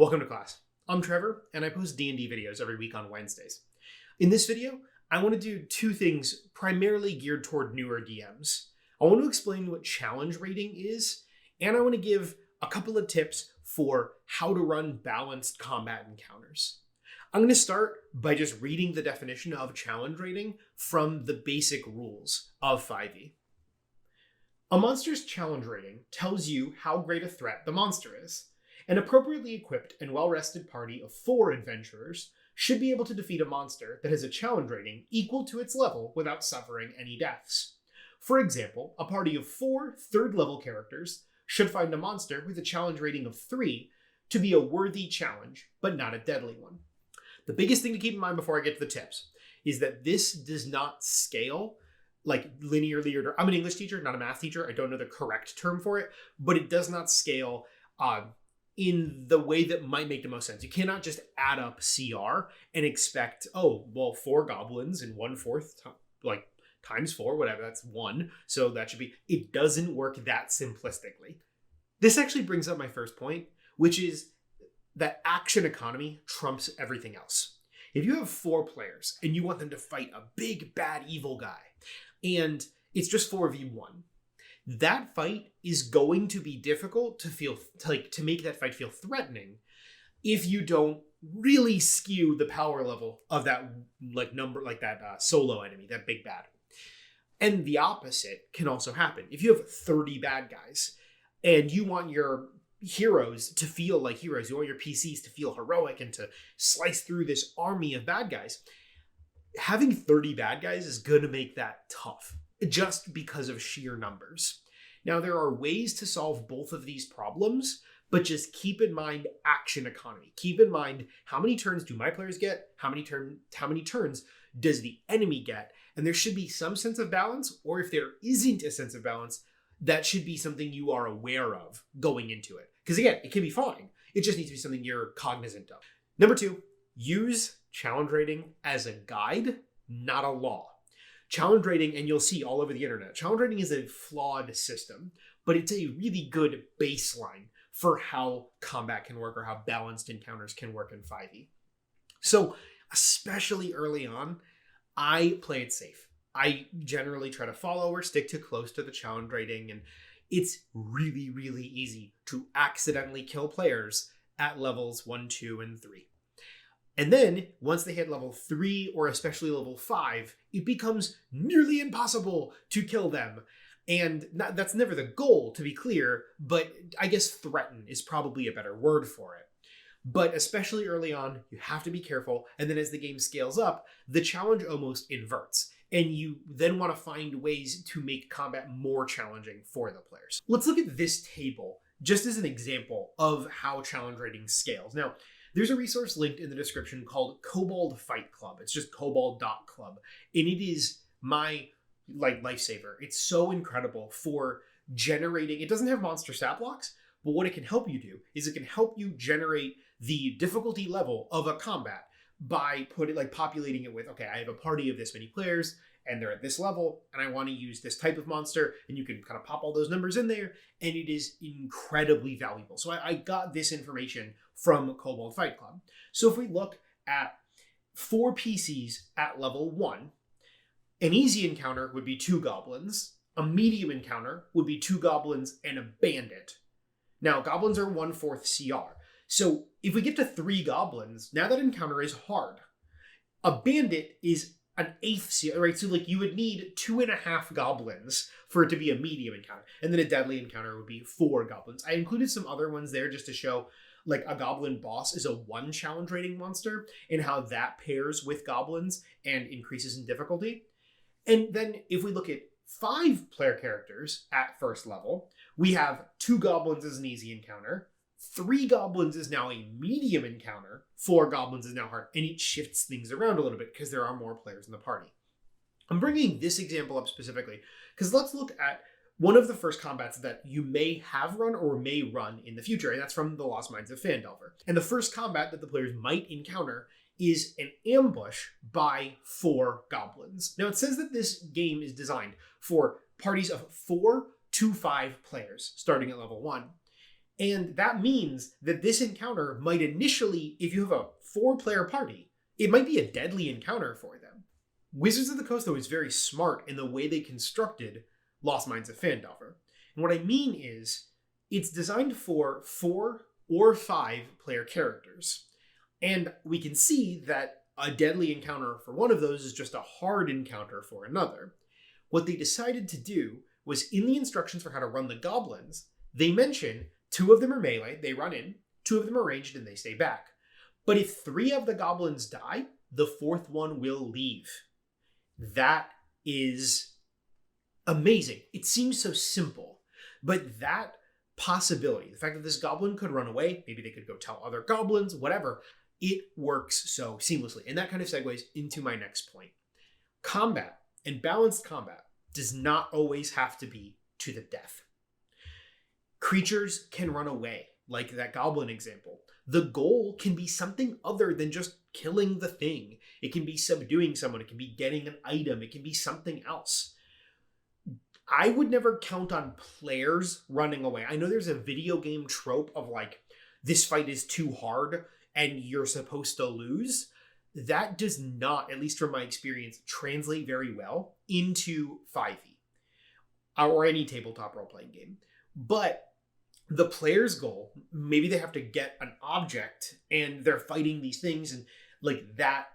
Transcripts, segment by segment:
Welcome to class. I'm Trevor, and I post D&D videos every week on Wednesdays. In this video, I want to do two things primarily geared toward newer DMs. I want to explain what challenge rating is, and I want to give a couple of tips for how to run balanced combat encounters. I'm going to start by just reading the definition of challenge rating from the basic rules of 5e. A monster's challenge rating tells you how great a threat the monster is. An appropriately equipped and well-rested party of 4 adventurers should be able to defeat a monster that has a challenge rating equal to its level without suffering any deaths. For example, a party of 4 third-level characters should find a monster with a challenge rating of 3 to be a worthy challenge, but not a deadly one. The biggest thing to keep in mind before I get to the tips is that this does not scale like linearly. I'm an English teacher, not a math teacher. I don't know the correct term for it, but it does not scale in the way that might make the most sense. You cannot just add up CR and expect, 4 goblins and 1/4, times 4, whatever, that's 1. So that should be, it doesn't work that simplistically. This actually brings up my first point, which is that action economy trumps everything else. If you have 4 players and you want them to fight a big, bad, evil guy, and it's just 4v1, that fight is going to be difficult to make that fight feel threatening if you don't really skew the power level of that solo enemy, that big bad. And the opposite can also happen. If you have 30 bad guys and you want your heroes to feel like heroes, you want your PCs to feel heroic and to slice through this army of bad guys, having 30 bad guys is going to make that tough, just because of sheer numbers. Now, there are ways to solve both of these problems, but just keep in mind action economy. Keep in mind, how many turns do my players get? How many turns does the enemy get? And there should be some sense of balance, or if there isn't a sense of balance, that should be something you are aware of going into it. Because again, it can be fine. It just needs to be something you're cognizant of. Number 2, use challenge rating as a guide, not a law. Challenge rating, and you'll see all over the internet, challenge rating is a flawed system, but it's a really good baseline for how combat can work or how balanced encounters can work in 5e. So, especially early on, I play it safe. I generally try to follow or stick to close to the challenge rating, and it's really, really easy to accidentally kill players at levels 1, 2, and 3. And then, once they hit level 3 or especially level 5, it becomes nearly impossible to kill them. And that's never the goal, to be clear, but I guess threaten is probably a better word for it. But especially early on, you have to be careful, and then as the game scales up, the challenge almost inverts. And you then want to find ways to make combat more challenging for the players. Let's look at this table just as an example of how challenge rating scales. Now, there's a resource linked in the description called Kobold Fight Club. It's just kobold.club. And it is my lifesaver. It's so incredible for generating. It doesn't have monster stat blocks, but what it can help you do is it can help you generate the difficulty level of a combat by populating it with, okay, I have a party of this many players and they're at this level and I want to use this type of monster, and you can kind of pop all those numbers in there, and it is incredibly valuable. So I got this information from Kobold Fight Club. So if we look at 4 PCs at level 1, an easy encounter would be 2 goblins, a medium encounter would be 2 goblins and a bandit. Now, goblins are 1/4 CR. So if we get to 3 goblins, now that encounter is hard. A bandit is an 1/8 CR, right? So you would need 2.5 goblins for it to be a medium encounter. And then a deadly encounter would be 4 goblins. I included some other ones there just to show a goblin boss is a 1 challenge rating monster and how that pairs with goblins and increases in difficulty. And then if we look at 5 player characters at first level, we have 2 goblins as an easy encounter, 3 goblins is now a medium encounter, 4 goblins is now hard, and it shifts things around a little bit because there are more players in the party. I'm bringing this example up specifically because let's look at one of the first combats that you may have run or may run in the future, and that's from The Lost Mines of Phandelver. And the first combat that the players might encounter is an ambush by 4 goblins. Now, it says that this game is designed for parties of 4 to 5 players starting at level 1. And that means that this encounter might initially, if you have a 4-player party, it might be a deadly encounter for them. Wizards of the Coast, though, is very smart in the way they constructed Lost Mines of Phandelver. And what I mean is, it's designed for 4 or 5-player characters. And we can see that a deadly encounter for one of those is just a hard encounter for another. What they decided to do was, in the instructions for how to run the goblins, they mention 2 of them are melee, they run in, 2 of them are ranged, and they stay back. But if 3 of the goblins die, the 4th one will leave. That is amazing. It seems so simple, but that possibility, the fact that this goblin could run away, maybe they could go tell other goblins, whatever, it works so seamlessly. And that kind of segues into my next point. Combat and balanced combat does not always have to be to the death. Creatures can run away, like that goblin example. The goal can be something other than just killing the thing. It can be subduing someone. It can be getting an item. It can be something else. I would never count on players running away. I know there's a video game trope of like, this fight is too hard and you're supposed to lose. That does not, at least from my experience, translate very well into 5e or any tabletop role-playing game. But the player's goal, maybe they have to get an object and they're fighting these things, and like that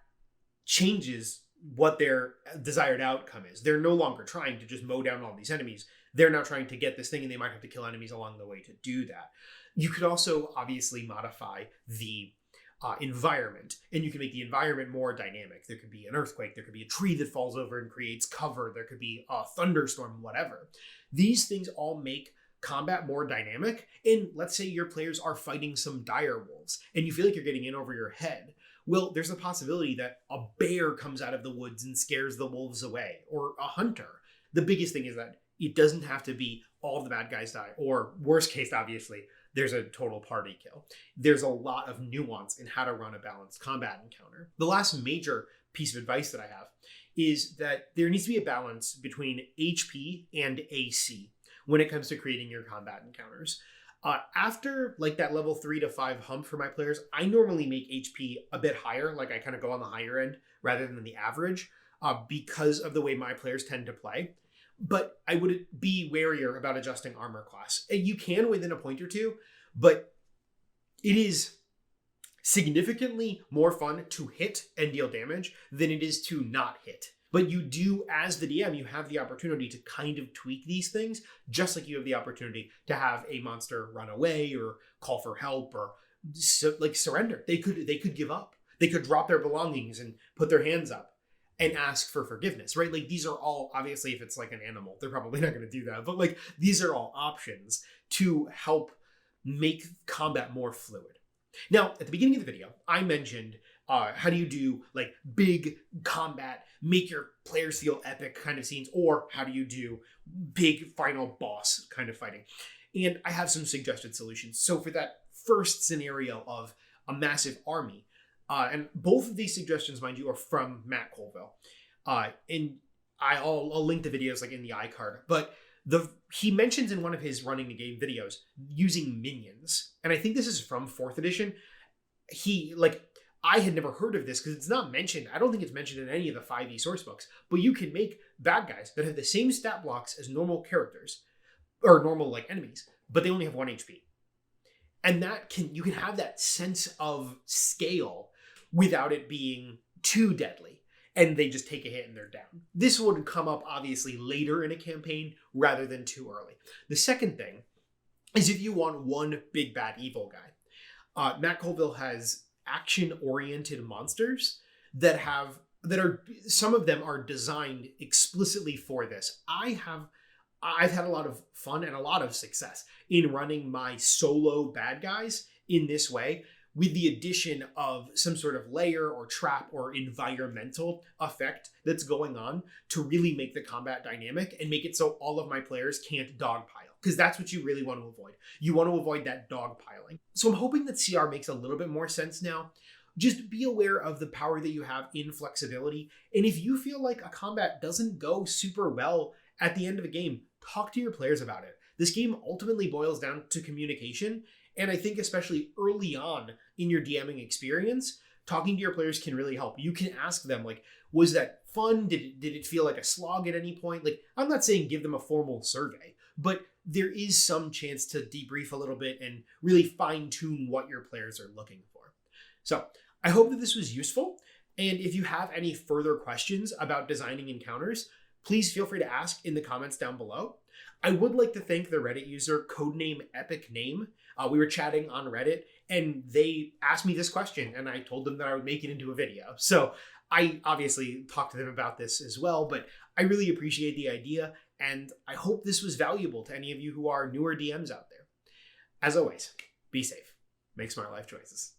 changes what their desired outcome is. They're no longer trying to just mow down all these enemies. They're now trying to get this thing, and they might have to kill enemies along the way to do that. You could also obviously modify the environment, and you can make the environment more dynamic. There could be an earthquake, there could be a tree that falls over and creates cover, there could be a thunderstorm, whatever. These things all make combat more dynamic. And let's say your players are fighting some dire wolves and you feel like you're getting in over your head. Well, there's a possibility that a bear comes out of the woods and scares the wolves away, or a hunter. The biggest thing is that it doesn't have to be all the bad guys die, or worst case, obviously, there's a total party kill. There's a lot of nuance in how to run a balanced combat encounter. The last major piece of advice that I have is that there needs to be a balance between HP and AC when it comes to creating your combat encounters. After like that level 3 to 5 hump for my players, I normally make HP a bit higher, like I kind of go on the higher end rather than the average, because of the way my players tend to play. But I would be warier about adjusting armor class. You can within a point or two, but it is significantly more fun to hit and deal damage than it is to not hit. But you do, as the DM, you have the opportunity to kind of tweak these things, just like you have the opportunity to have a monster run away or call for help or surrender. They could give up. They could drop their belongings and put their hands up and ask for forgiveness, right? Like, these are all, obviously, if it's like an animal, they're probably not going to do that. But like, these are all options to help make combat more fluid. Now, at the beginning of the video, I mentioned how do you do like big combat, make your players feel epic kind of scenes, or how do you do big final boss kind of fighting? And I have some suggested solutions. So for that first scenario of a massive army, and both of these suggestions, mind you, are from Matt Colville. And I'll link the videos like in the iCard, but he mentions in one of his running the game videos using minions. And I think this is from 4th edition. I had never heard of this because it's not mentioned. I don't think it's mentioned in any of the 5e source books, but you can make bad guys that have the same stat blocks as normal characters or normal like enemies, but they only have 1 HP. And you can have that sense of scale without it being too deadly, and they just take a hit and they're down. This would come up obviously later in a campaign rather than too early. The second thing is if you want one big bad evil guy. Matt Colville has action-oriented monsters that are some of them are designed explicitly for this. I've had a lot of fun and a lot of success in running my solo bad guys in this way, with the addition of some sort of layer or trap or environmental effect that's going on to really make the combat dynamic and make it so all of my players can't dogpile. Because that's what you really want to avoid. You want to avoid that dogpiling. So I'm hoping that CR makes a little bit more sense now. Just be aware of the power that you have in flexibility. And if you feel like a combat doesn't go super well at the end of a game, talk to your players about it. This game ultimately boils down to communication, And I think especially early on in your DMing experience, talking to your players can really help. You can ask them, like, was that fun? Did it feel like a slog at any point? Like, I'm not saying give them a formal survey, but there is some chance to debrief a little bit and really fine tune what your players are looking for. So I hope that this was useful. And if you have any further questions about designing encounters, please feel free to ask in the comments down below. I would like to thank the Reddit user codename Epic Name. We were chatting on Reddit and they asked me this question and I told them that I would make it into a video. So I obviously talked to them about this as well, but I really appreciate the idea and I hope this was valuable to any of you who are newer DMs out there. As always, be safe. Make smart life choices.